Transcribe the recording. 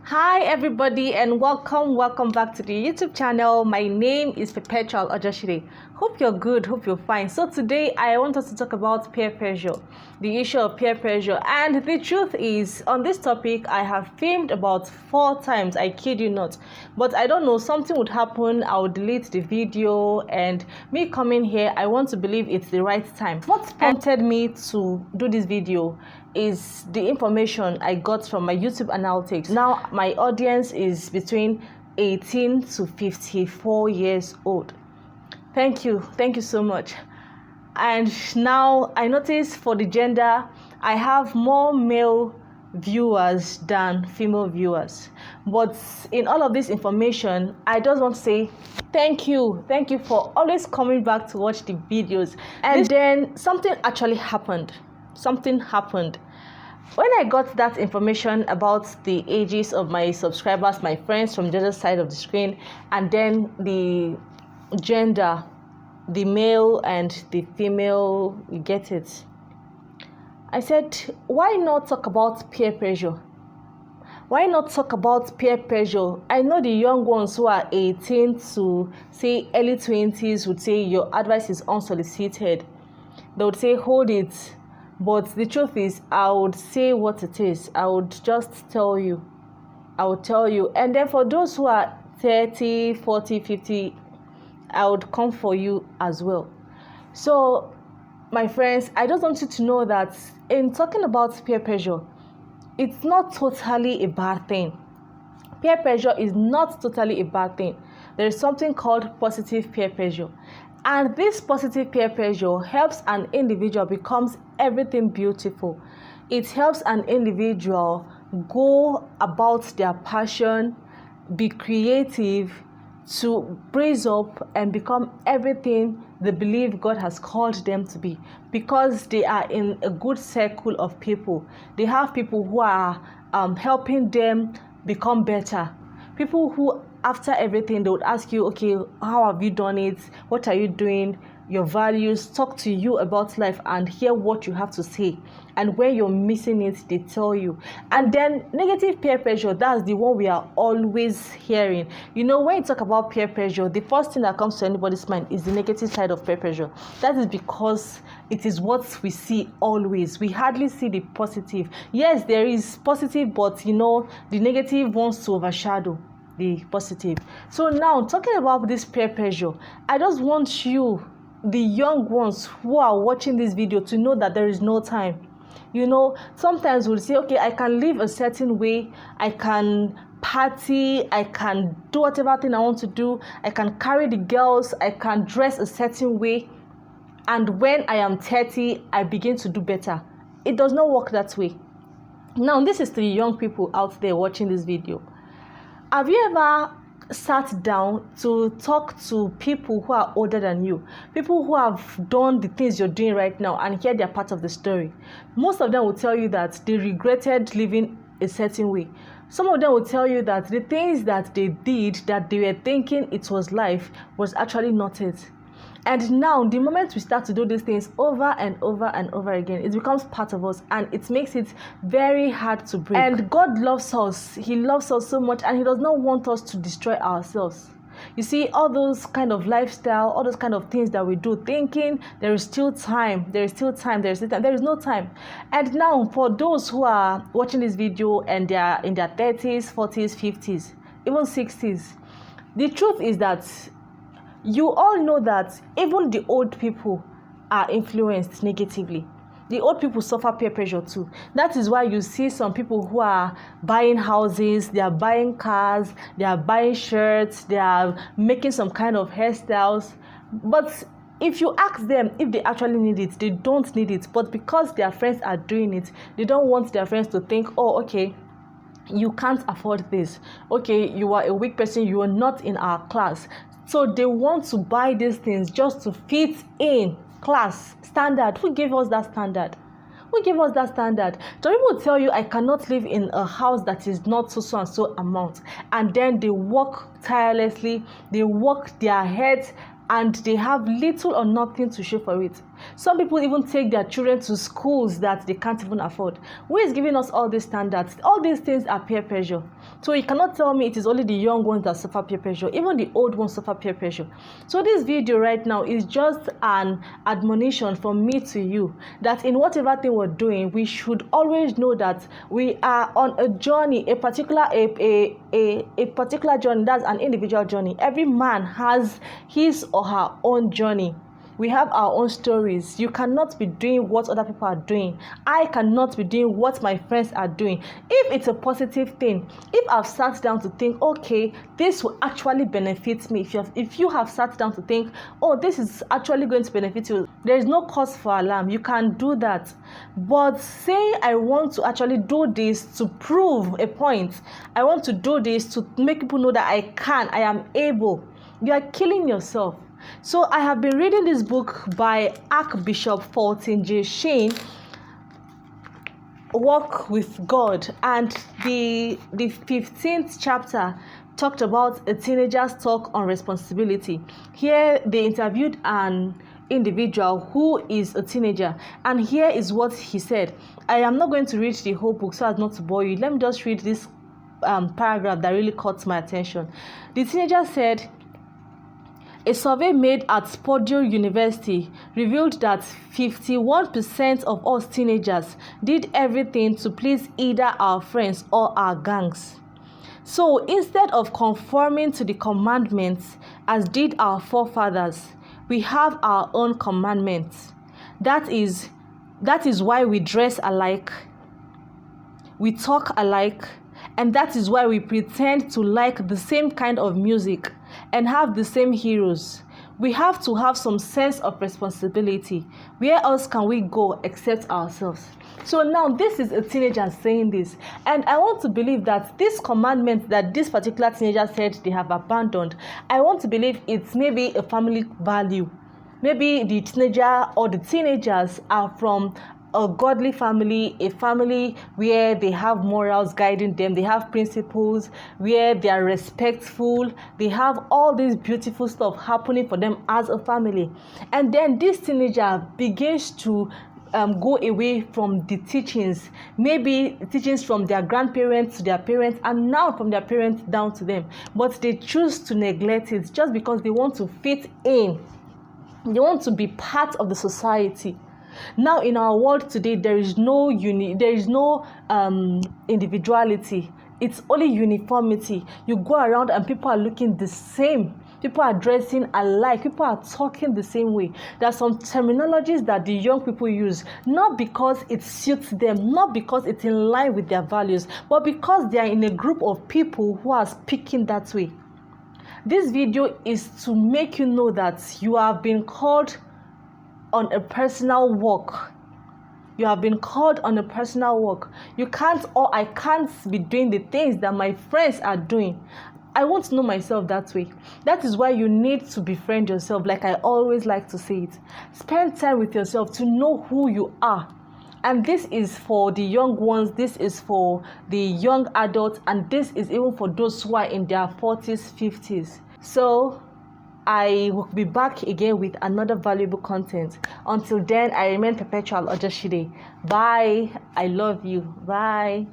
Hi everybody and welcome back to the YouTube channel. My name is Perpetual Ojoshide. Hope you're good, hope you're fine. So today I want us to talk about peer pressure, the issue of peer pressure. And the truth is, on this topic I have filmed about 4 times, I kid you not. But I don't know, something would happen, I would delete the video, and me coming here, I want to believe it's the right time. What prompted me to do this video is the information I got from my YouTube analytics. Now my audience is between 18 to 54 years old. Thank you so much. And now I notice for the gender, I have more male viewers than female viewers. But in all of this information, I just want to say thank you for always coming back to watch the videos. And then something actually happened. When I got that information about the ages of my subscribers, my friends from the other side of the screen, and then the gender, the male and the female, you get it. I said, why not talk about peer pressure? Why not talk about peer pressure? I know the young ones who are 18 to say early 20s would say your advice is unsolicited. They would say hold it. But the truth is, I would say what it is. I would just tell you. And then for those who are 30, 40, 50, I would come for you as well. So, my friends, I just want you to know that in talking about peer pressure, it's not totally a bad thing. Peer pressure is not totally a bad thing. There is something called positive peer pressure. And this positive peer pressure helps an individual becomes everything beautiful. It helps an individual go about their passion, be creative, to brace up and become everything they believe God has called them to be, because they are in a good circle of people. They have people who are helping them become better. People who, after everything, they would ask you, okay, how have you done it? What are you doing? Your values, talk to you about life and hear what you have to say. And when you're missing it, they tell you. And then negative peer pressure, that's the one we are always hearing. You know, when you talk about peer pressure, the first thing that comes to anybody's mind is the negative side of peer pressure. That is because it is what we see always. We hardly see the positive. Yes, there is positive, but you know, the negative wants to overshadow the positive. So now, talking about this peer pressure, I just want you, the young ones who are watching this video, to know that there is no time. You know, sometimes we'll say, okay, I can live a certain way, I can party, I can do whatever thing I want to do, I can carry the girls, I can dress a certain way, and when I am 30, I begin to do better. It does not work that way. Now, this is to the young people out there watching this video. Have you ever sat down to talk to people who are older than you, people who have done the things you're doing right now, and hear their part of the story? Most of them will tell you that they regretted living a certain way. Some of them will tell you that the things that they did, that they were thinking it was life, was actually not it. And now, the moment we start to do these things over and over and over again, it becomes part of us, and it makes it very hard to break. And God loves us. He loves us so much, and He does not want us to destroy ourselves. You see, all those kind of lifestyle, all those kind of things that we do, thinking there is still time, there is no time. And now, for those who are watching this video and they are in their 30s, 40s, 50s, even 60s, the truth is that you all know that even the old people are influenced negatively. The old people suffer peer pressure too. That is why you see some people who are buying houses, they are buying cars, they are buying shirts, they are making some kind of hairstyles. But if you ask them if they actually need it, they don't need it. But because their friends are doing it, they don't want their friends to think, oh, okay, you can't afford this. Okay, you are a weak person, you are not in our class. So they want to buy these things just to fit in class standard. Who gave us that standard? Some people will tell you, I cannot live in a house that is not so and so amount. And then they work tirelessly, they work their heads, and they have little or nothing to show for it. Some people even take their children to schools that they can't even afford. Who is giving us all these standards? All these things are peer pressure. So you cannot tell me it is only the young ones that suffer peer pressure. Even the old ones suffer peer pressure. So this video right now is just an admonition from me to you that in whatever thing we're doing, we should always know that we are on a journey, a particular journey. That's an individual journey. Every man has his or her own journey. We have our own stories. You cannot be doing what other people are doing. I cannot be doing what my friends are doing. If it's a positive thing, if I've sat down to think, okay, this will actually benefit me. If you have sat down to think, oh, this is actually going to benefit you, there is no cause for alarm. You can do that. But saying I want to actually do this to prove a point, I want to do this to make people know that I am able, you are killing yourself. So I have been reading this book by Archbishop Fulton J. Sheen, Walk with God, and the 15th chapter talked about a teenager's talk on responsibility. Here they interviewed an individual who is a teenager, and here is what he said. I am not going to read the whole book so as not to bore you. Let me just read this paragraph that really caught my attention. The teenager said, a survey made at Purdue University revealed that 51% of us teenagers did everything to please either our friends or our gangs. So instead of conforming to the commandments as did our forefathers, we have our own commandments. That is why we dress alike, we talk alike, and that is why we pretend to like the same kind of music and have the same heroes. We have to have some sense of responsibility. Where else can we go except ourselves? So now this is a teenager saying this, and I want to believe that this commandment that this particular teenager said they have abandoned, I want to believe it's maybe a family value. Maybe the teenager or the teenagers are from a godly family, a family where they have morals guiding them, they have principles, where they are respectful, they have all this beautiful stuff happening for them as a family. And then this teenager begins to go away from the teachings, maybe teachings from their grandparents to their parents, and now from their parents down to them. But they choose to neglect it just because they want to fit in. They want to be part of the society. Now in our world today, there is no individuality. It's only uniformity. You go around and people are looking the same. People are dressing alike. People are talking the same way. There are some terminologies that the young people use, not because it suits them, not because it's in line with their values, but because they are in a group of people who are speaking that way. This video is to make you know that you have been called on a personal walk. You have been called on a personal walk. You can't, or I can't be doing the things that my friends are doing. I want to know myself that way. That is why you need to befriend yourself, like I always like to say it. Spend time with yourself to know who you are. And this is for the young ones, this is for the young adults, and this is even for those who are in their 40s, 50s. So I will be back again with another valuable content. Until then, I remain Perpetual Ojashide. Bye. I love you. Bye.